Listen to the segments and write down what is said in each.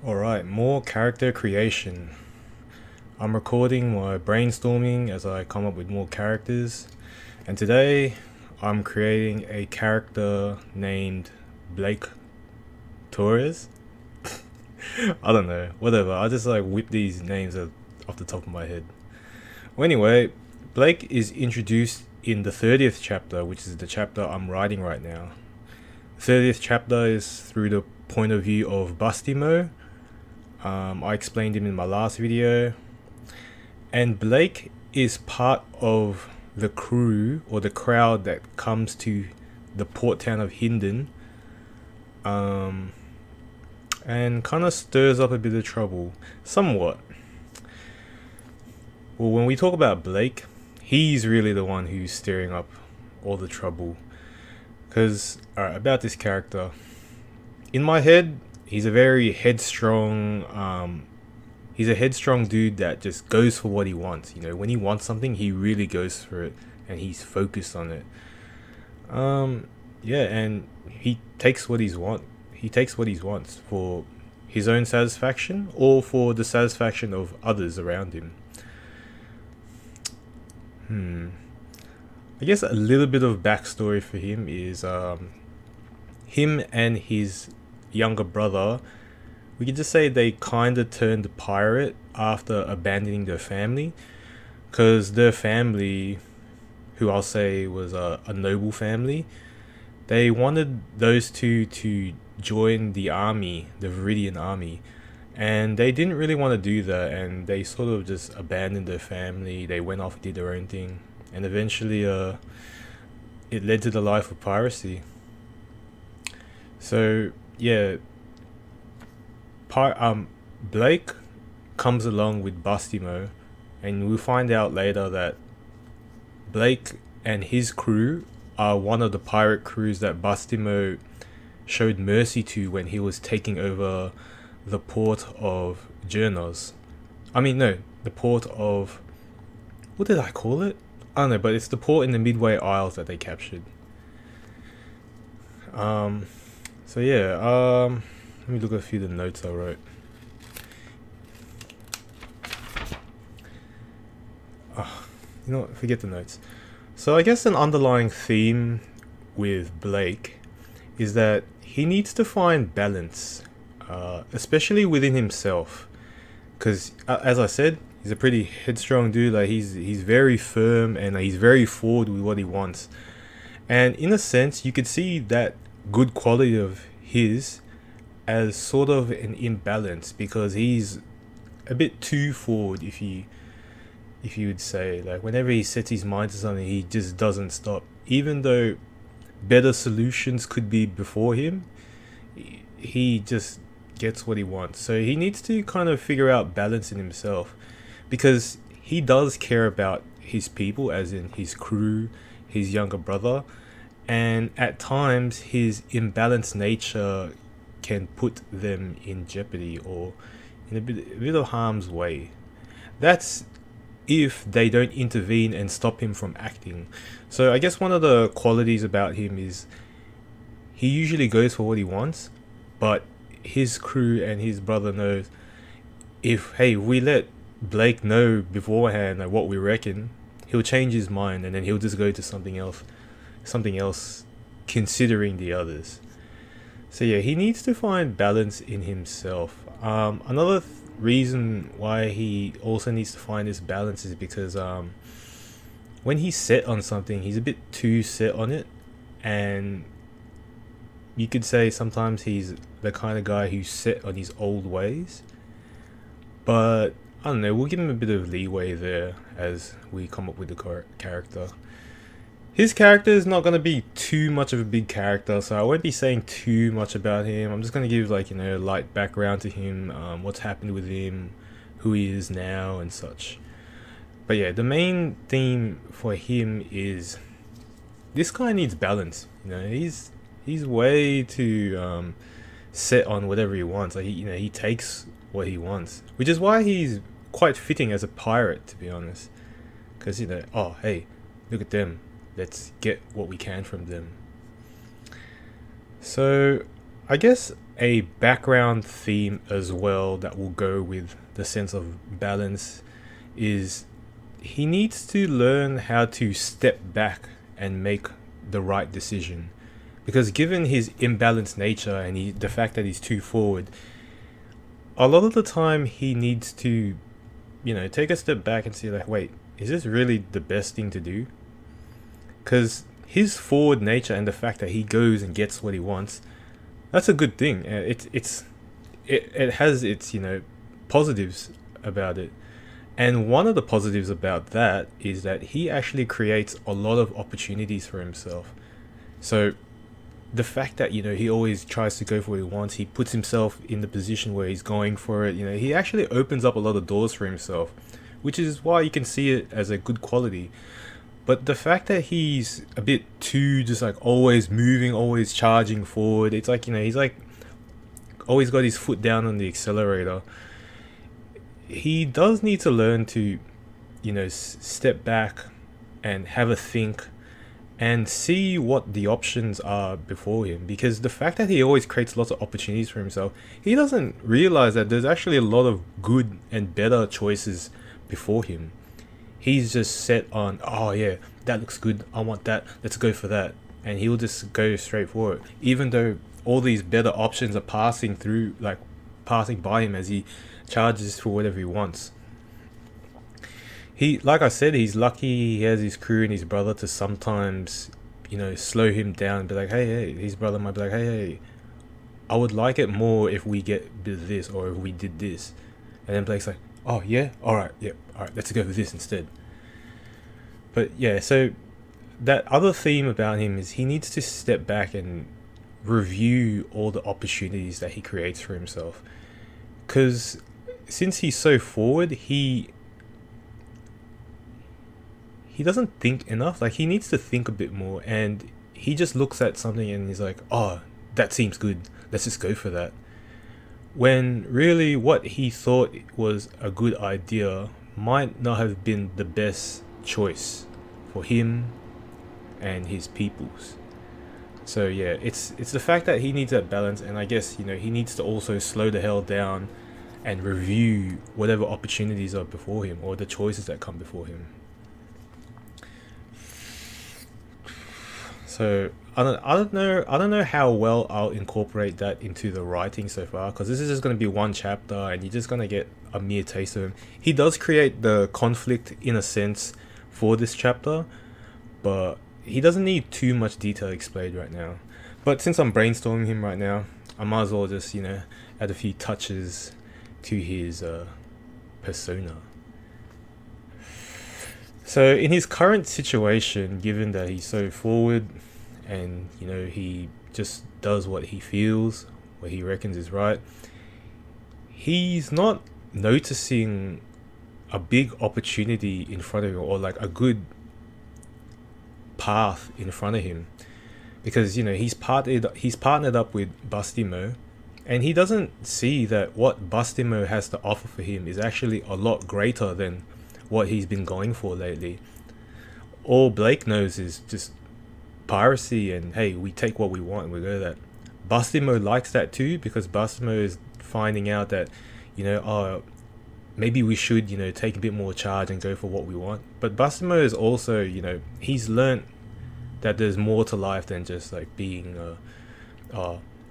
Alright, more character creation. I'm recording my brainstorming as I come up with more characters, and today I'm creating a character named Blake Torez. I don't know, whatever. I just like whip these names off the top of my head. Well, anyway, Blake is introduced in the 30th chapter, which is the chapter I'm writing right now. The 30th chapter is through the point of view of Bustimo. I explained him in my last video. And Blake is part of the crew or the crowd that comes to the port town of Hindon, um, and kind of stirs up a bit of trouble, somewhat. Well, when we talk about Blake, he's really the one who's stirring up all the trouble. Because, alright, about this character. In my head, he's a very headstrong, he's a headstrong dude that just goes for what he wants. You know, when he wants something, he really goes for it and he's focused on it. Yeah, and he takes what he's want. He takes what he wants for his own satisfaction or for the satisfaction of others around him. I guess a little bit of backstory for him is him and his younger brother. We could just say they kind of turned pirate after abandoning their family, because their family, who I'll say was a noble family, they wanted those two to join the army, the Viridian army, and they didn't really want to do that, and they sort of just abandoned their family. They went off and did their own thing, and eventually it led to the life of piracy. So yeah, Blake comes along with Bustimo, and we'll find out later that Blake and his crew are one of the pirate crews that Bustimo showed mercy to when he was taking over the port of Journos. I mean, no, the port of, what did I call it? I don't know, but it's the port in the Midway Isles that they captured. Um, so yeah, let me look at a few of the notes I wrote. You know what? Forget the notes. So I guess an underlying theme with Blake is that he needs to find balance, especially within himself. Because as I said, he's a pretty headstrong dude. Like he's very firm and he's very forward with what he wants. And in a sense, you could see that good quality of his as sort of an imbalance, because he's a bit too forward, if you would say. Like whenever he sets his mind to something, he just doesn't stop, even though better solutions could be before him. He just gets what he wants. So he needs to kind of figure out balance in himself, because he does care about his people, as in his crew, his younger brother, and at times his imbalanced nature can put them in jeopardy or in a bit of harm's way. That's if they don't intervene and stop him from acting. So I guess one of the qualities about him is he usually goes for what he wants, but his crew and his brother knows, if hey, we let Blake know beforehand like what we reckon, he'll change his mind and then he'll just go to something else, considering the others. So yeah, he needs to find balance in himself. Another reason why he also needs to find this balance is because when he's set on something, he's a bit too set on it, and you could say sometimes he's the kind of guy who's set on his old ways. But I don't know, we'll give him a bit of leeway there as we come up with the character. His character is not going to be too much of a big character, so I won't be saying too much about him. I'm just going to give like, light background to him, what's happened with him, who he is now and such. But yeah, the main theme for him is this guy needs balance. He's way too set on whatever he wants. Like he takes what he wants, which is why he's quite fitting as a pirate, to be honest. Because oh hey, look at them. Let's get what we can from them. So, I guess a background theme as well that will go with the sense of balance is he needs to learn how to step back and make the right decision. Because given his imbalanced nature and the fact that he's too forward, a lot of the time he needs to, take a step back and see like, wait, is this really the best thing to do? Because his forward nature and the fact that he goes and gets what he wants, that's a good thing. It has its positives about it. And one of the positives about that is that he actually creates a lot of opportunities for himself. So the fact that he always tries to go for what he wants, he puts himself in the position where he's going for it. He actually opens up a lot of doors for himself, which is why you can see it as a good quality. But the fact that he's a bit too just like always moving, always charging forward, it's like he's like always got his foot down on the accelerator. He does need to learn to step back and have a think and see what the options are before him, because the fact that he always creates lots of opportunities for himself, he doesn't realize that there's actually a lot of good and better choices before him. He's just set on, oh yeah, that looks good, I want that, let's go for that, and he'll just go straight for it, even though all these better options are passing by him as he charges for whatever he wants. Like I said, he's lucky he has his crew and his brother to sometimes, slow him down and be like, hey, his brother might be like, hey, I would like it more if we did this or if we did this. And then Blake's like, oh yeah, alright, let's go with this instead. But yeah, so that other theme about him is he needs to step back and review all the opportunities that he creates for himself. Because since he's so forward, he doesn't think enough. Like, he needs to think a bit more, and he just looks at something and he's like, oh, that seems good, let's just go for that. When really what he thought was a good idea might not have been the best choice for him and his peoples. So yeah, it's the fact that he needs that balance, and I guess he needs to also slow the hell down and review whatever opportunities are before him or the choices that come before him. So I don't know how well I'll incorporate that into the writing so far, because this is just going to be one chapter and you're just going to get a mere taste of him. He does create the conflict in a sense for this chapter, but he doesn't need too much detail explained right now. But since I'm brainstorming him right now, I might as well just add a few touches to his persona. So in his current situation, given that he's so forward and he just does what he feels, what he reckons is right, he's not noticing a big opportunity in front of him, or like a good path in front of him, because he's partnered up with Bustimo, and he doesn't see that what Bustimo has to offer for him is actually a lot greater than what he's been going for lately. All Blake knows is just piracy and, hey, we take what we want and we go that. Bustimo likes that too, because Bustimo is finding out that maybe we should take a bit more charge and go for what we want. But Bustimo is also he's learnt that there's more to life than just like being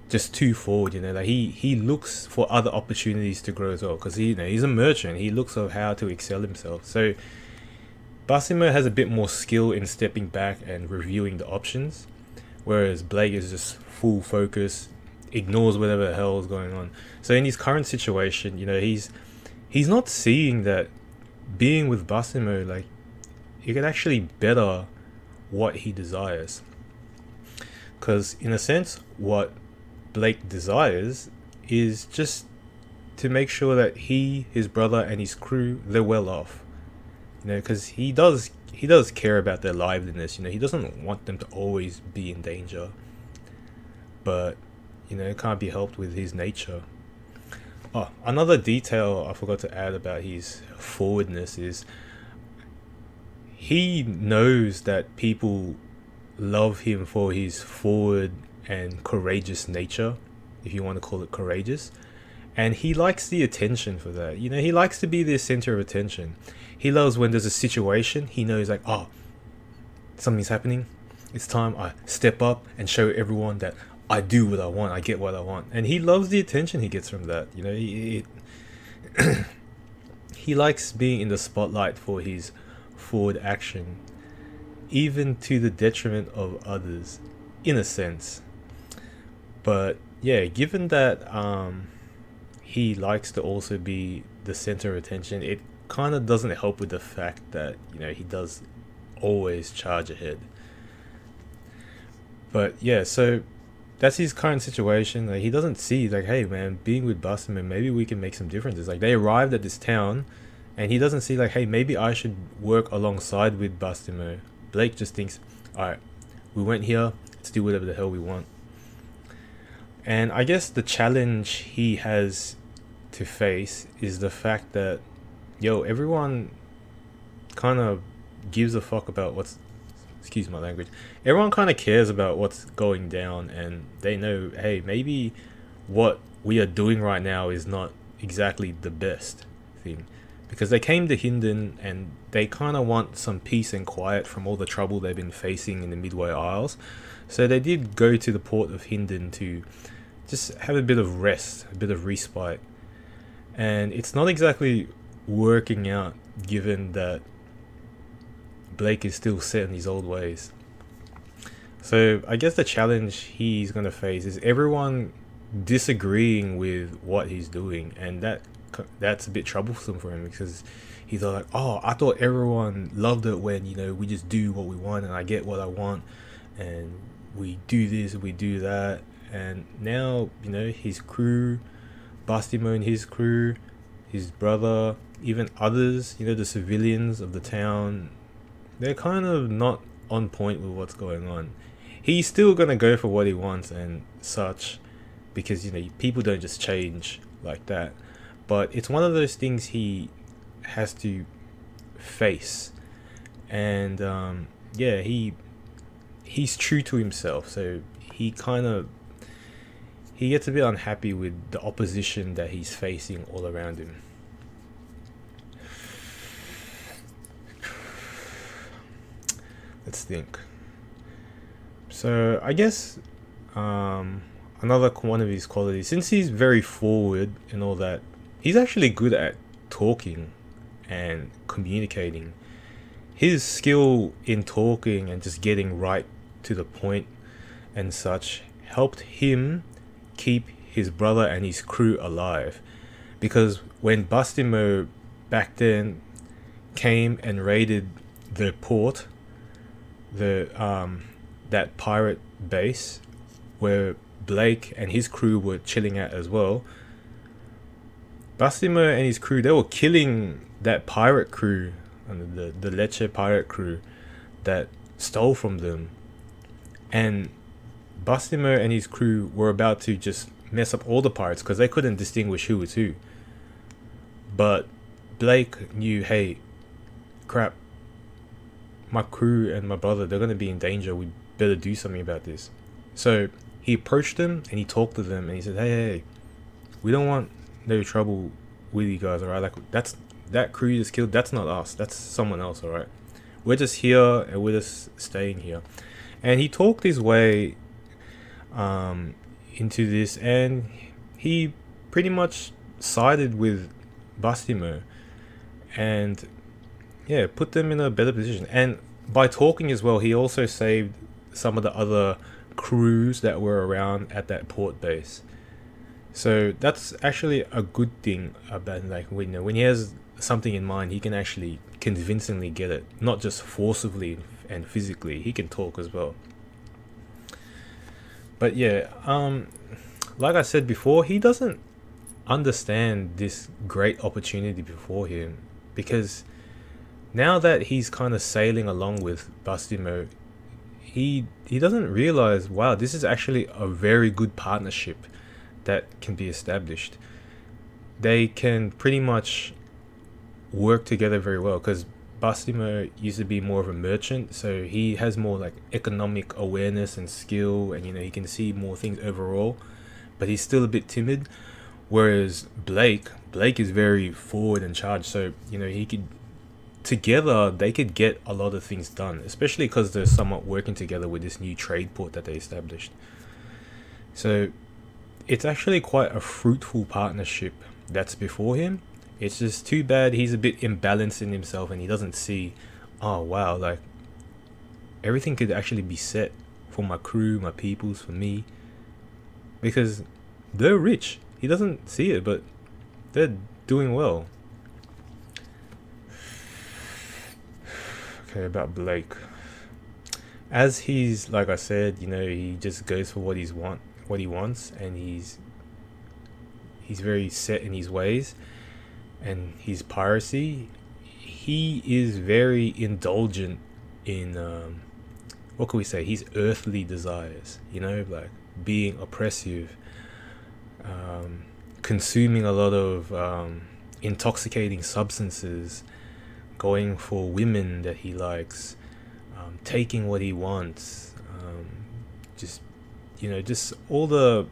just too forward. Like he looks for other opportunities to grow as well, because he's a merchant. He looks at how to excel himself. So Bustimo has a bit more skill in stepping back and reviewing the options, whereas Blake is just full focus, ignores whatever the hell is going on. So in his current situation, he's not seeing that being with Bustimo, like, he can actually better what he desires. Because in a sense, what Blake desires is just to make sure that he, his brother, and his crew, they're well off. Because he does care about their liveliness. He doesn't want them to always be in danger. But it can't be helped with his nature. Oh, another detail I forgot to add about his forwardness is he knows that people love him for his forward and courageous nature. if you want to call it courageous. And he likes the attention for that. You know, he likes to be the center of attention. He loves when there's a situation, he knows like, oh, something's happening. It's time I step up and show everyone that I do what I want. I get what I want. And he loves the attention he gets from that. You know, he likes being in the spotlight for his forward action, even to the detriment of others, in a sense. But yeah, given that he likes to also be the center of attention, it kind of doesn't help with the fact that, you know, he does always charge ahead. But yeah, so that's his current situation. Like, he doesn't see like, hey man, being with Busman, maybe we can make some differences. Like, they arrived at this town, and he doesn't see like, hey, maybe I should work alongside with Bustimo. Blake just thinks, alright, we went here, let's do whatever the hell we want. And I guess the challenge he has to face is the fact that, yo, everyone kind of gives a fuck about what's, excuse my language, everyone kind of cares about what's going down, and they know, hey, maybe what we are doing right now is not exactly the best thing, because they came to Hindon and they kind of want some peace and quiet from all the trouble they've been facing in the Midway Isles. So they did go to the port of Hindon to just have a bit of rest, a bit of respite. And it's not exactly working out, given that Blake is still set in his old ways. So I guess the challenge he's going to face is everyone disagreeing with what he's doing, and that's a bit troublesome for him, because he's like, oh, I thought everyone loved it when, you know, we just do what we want and I get what I want and we do this, we do that. And now, you know, his crew, Bastimo and his crew, his brother, even others, you know, the civilians of the town, they're kind of not on point with what's going on. He's still going to go for what he wants and such, because, you know, people don't just change like that. But it's one of those things he has to face. And yeah, he's true to himself, so he gets a bit unhappy with the opposition that he's facing all around him. Let's think. So I guess another one of his qualities, since he's very forward and all that, he's actually good at talking and communicating. His skill in talking and just getting right to the point and such helped him keep his brother and his crew alive. Because when Bastimo back then came and raided the port, that pirate base where Blake and his crew were chilling at as well, Bastimo and his crew, they were killing that pirate crew, the Leche pirate crew that stole from them. And Bastimo and his crew were about to just mess up all the pirates because they couldn't distinguish who was who. But Blake knew, hey, crap, my crew and my brother, they're going to be in danger. We better do something about this. So he approached them and he talked to them and he said, hey, we don't want no trouble with you guys, alright? Like, that crew you just killed, that's not us, that's someone else, alright? We're just here and we're just staying here. And he talked his way into this, and he pretty much sided with Bastimo and yeah, put them in a better position. And by talking as well, he also saved some of the other crews that were around at that port base. So that's actually a good thing about, like, when he has something in mind, he can actually convincingly get it, not just forcibly and physically. He can talk as well. But yeah, like I said before, he doesn't understand this great opportunity before him, because now that he's kind of sailing along with Bastimo, he doesn't realize, wow, this is actually a very good partnership that can be established. They can pretty much work together very well, because Bastimo used to be more of a merchant, so he has more like economic awareness and skill, and you know, he can see more things overall. but he's still a bit timid. Whereas Blake is very forward and charged. So he could together they could get a lot of things done, especially because they're somewhat working together with this new trade port that they established. So it's actually quite a fruitful partnership that's before him. It's just too bad he's a bit imbalanced in himself and he doesn't see, oh wow, like everything could actually be set for my crew, my peoples, for me, because they're rich. He doesn't see it, but they're doing well. Okay, about Blake. As he's, like I said, he just goes for what he wants, and he's very set in his ways and his piracy. He is very indulgent in what can we say? His earthly desires. Like being oppressive, consuming a lot of intoxicating substances, going for women that he likes, taking what he wants, just just all the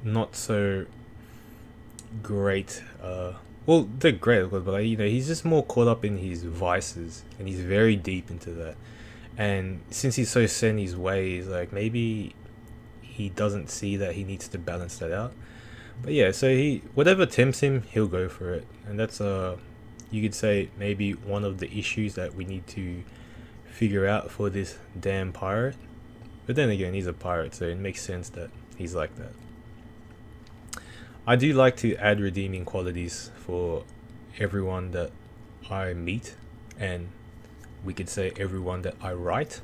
not so great. Well, they're great, but he's just more caught up in his vices, and he's very deep into that. And since he's so set in his ways, like maybe he doesn't see that he needs to balance that out. But yeah, so he whatever tempts him, he'll go for it, and that's you could say maybe one of the issues that we need to figure out for this damn pirate. But then again, he's a pirate, so it makes sense that he's like that. I do like to add redeeming qualities for everyone that I meet, and we could say everyone that I write.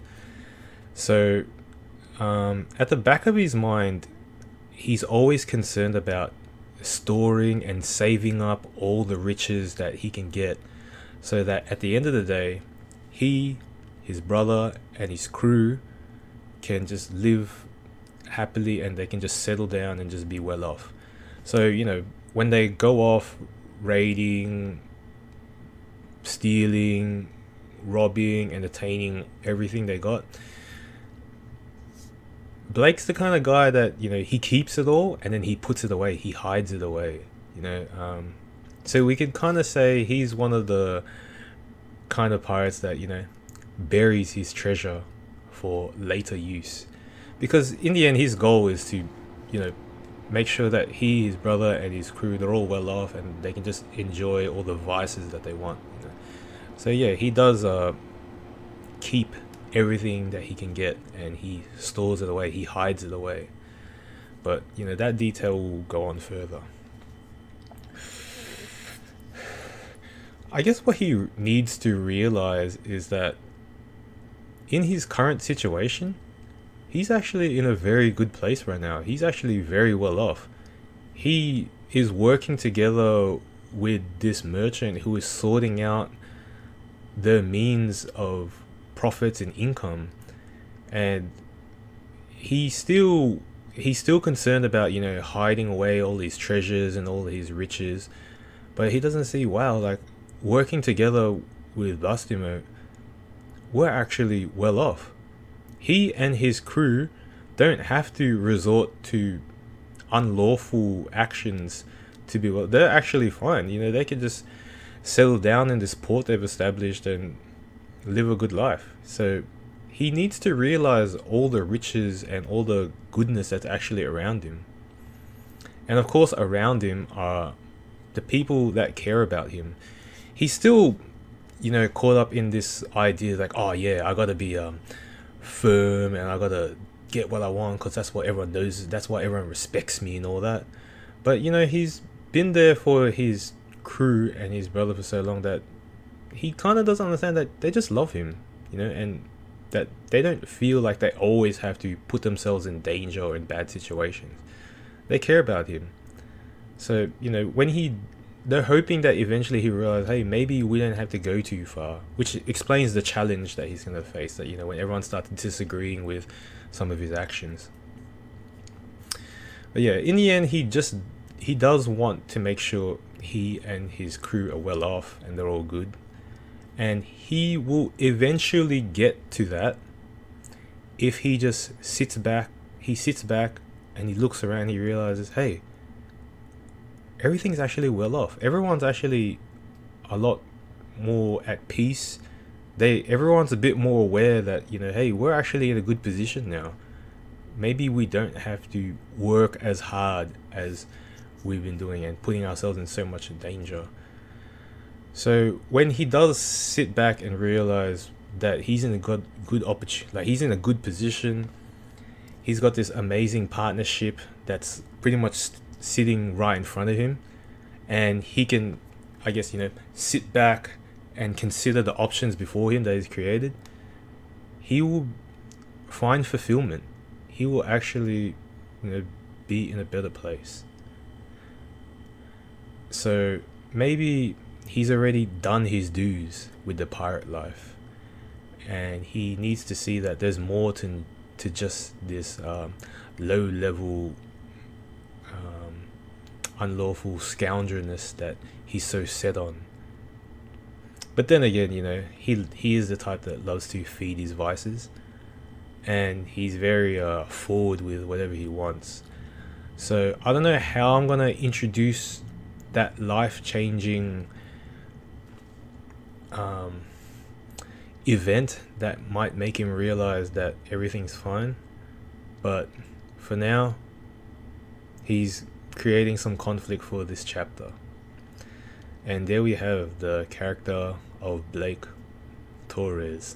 So at the back of his mind, he's always concerned about storing and saving up all the riches that he can get, so that at the end of the day, he, his brother, and his crew can just live happily, and they can just settle down and just be well off. So when they go off raiding, stealing, robbing, entertaining everything they got, Blake's the kind of guy that he keeps it all and then he puts it away, he hides it away. So we could kind of say he's one of the kind of pirates that buries his treasure for later use, because in the end his goal is to make sure that he, his brother, and his crew, they're all well off and they can just enjoy all the vices that they want. So yeah, he does keep everything that he can get, and he stores it away, he hides it away. But that detail will go on further. I guess what he needs to realize is that in his current situation, he's actually in a very good place right now. He's actually very well off. He is working together with this merchant who is sorting out the means of profits and income, and he's still concerned about hiding away all these treasures and all his riches, but he doesn't see, wow, like working together with Bastimo, we're actually well off. He and his crew don't have to resort to unlawful actions to be well. They're actually fine. They can just settle down in this port they've established and live a good life. So he needs to realize all the riches and all the goodness that's actually around him. And of course, around him are the people that care about him. He's still, caught up in this idea like, oh yeah, I gotta be firm and I gotta get what I want because that's what everyone knows, that's why everyone respects me and all that. But he's been there for his crew and his brother for so long that he kind of doesn't understand that they just love him, and that they don't feel like they always have to put themselves in danger or in bad situations. They care about him. So when they're hoping that eventually he realizes, hey, maybe we don't have to go too far, which explains the challenge that he's going to face, that when everyone starts disagreeing with some of his actions. But yeah, in the end, he does want to make sure he and his crew are well off and they're all good, and he will eventually get to that if he just sits back, and he looks around, he realizes, hey, everything's actually well off. Everyone's actually a lot more at peace. Everyone's a bit more aware that, hey, we're actually in a good position now. Maybe we don't have to work as hard as we've been doing and putting ourselves in so much danger. So when he does sit back and realize that he's in a good opportunity, like he's in a good position, he's got this amazing partnership that's pretty much sitting right in front of him, and he can, I guess, sit back and consider the options before him that he's created. He will find fulfillment. He will actually, be in a better place. So maybe he's already done his dues with the pirate life, and he needs to see that there's more to just this low level unlawful scoundrelness that he's so set on. But then again, he is the type that loves to feed his vices, and he's very forward with whatever he wants. So I don't know how I'm gonna introduce that life-changing event that might make him realize that everything's fine, but for now, he's creating some conflict for this chapter. And there we have the character of Blake Torez.